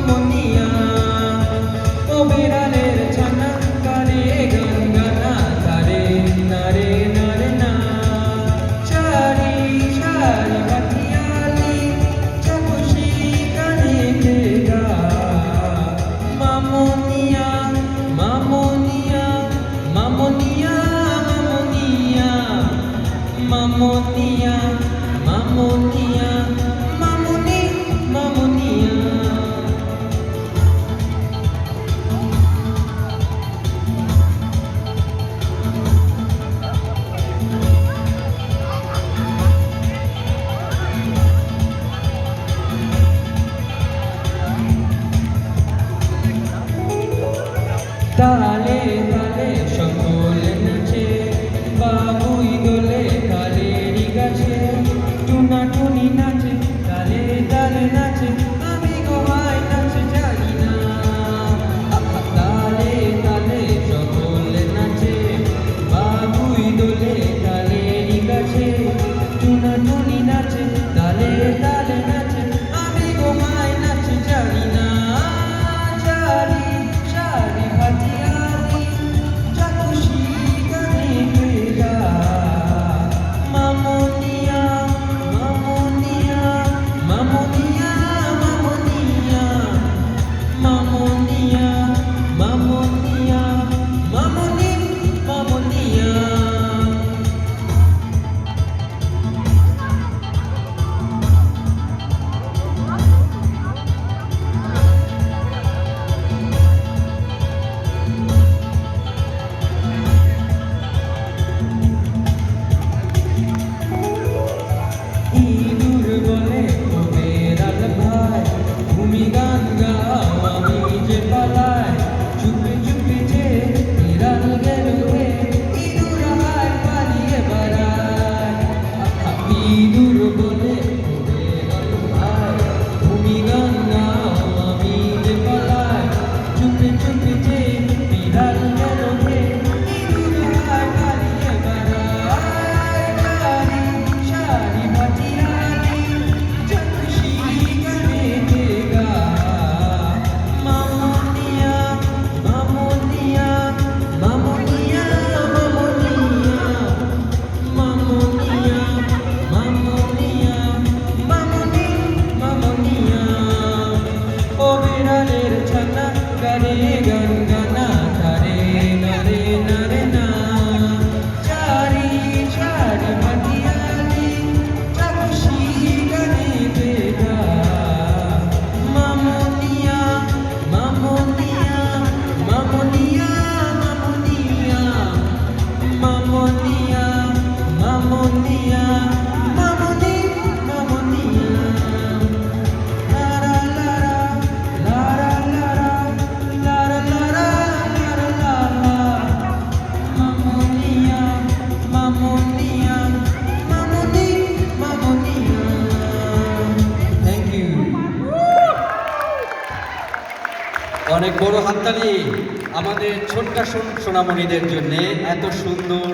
মামুনিয়া ও বিড়ালের ছানা গানে গান গানা তারে নারে নারে না সারি সারি ভাটিয়ালি যা খুশি গানে গা মামুনিয়া মামুনিয়া মামুনিয়া মামুনিয়া মামুনিয়া মামুনি মামুনিয়া তালে তালে সকলে নাচে বাবুই দোলে কালেরই গাছে টুনা টুনি নাচে তালে তালে নাচে আমি গোয়ায় নাচ জানি না তালে তালে সকলে নাচে বাবুই দোলে কালেরই গাছে টুনা টুনি নাচে তালে তালে নাচে আমি গোয়ায় নাচ জানি না জানি সারি ভাটিয়ালি যা খুশি গানে গা মামুনিয়া মামুনিয়া মামুনিয়া মামুনিয়া মামুনিয়া মামুনিয়া মামুনি মামুনিয়া ইঁদুর বলে ও বেড়াল ভাই তুমি গান গাও আমি যে পালাই চুপি চুপি যে বিড়াল গেল রে ইঁদুর হায় পালিয়ে বেড়ায় ইঁদুর বলে ও বেড়াল ভাই তুমি গান গাও আমি যে পালাই চুপি চুপি যে বিড়াল গেল রে ইঁদুর হায় পালিয়ে বেড়ায় সারি সারি ভাটিয়ালি যা খুশি গানে গা মামুনিয়া মামুনিয়া মামুনিয়া মামুনিয়া মামুনিয়া মামুনি মামুনিয়া ও বিড়ালের ছানা গানে গান গানা তারে নারে নারে না সারি সারি ভাটিয়ালি যা খুশি গানে গা মামুনিয়া মামুনিয়া মামুনিয়া মামুনিয়া মামুনিয়া মামুনিয়া মামুনি মামুনিয়া লারা লারা লারা লারা লারা লারা লারা মামুনিয়া মামুনিয়া মামুনি মামুনিয়া থ্যাংক ইউ অনেক বড় হাততালি আমাদের ছোট্ট সোনামণিদের জন্য এত সুন্দর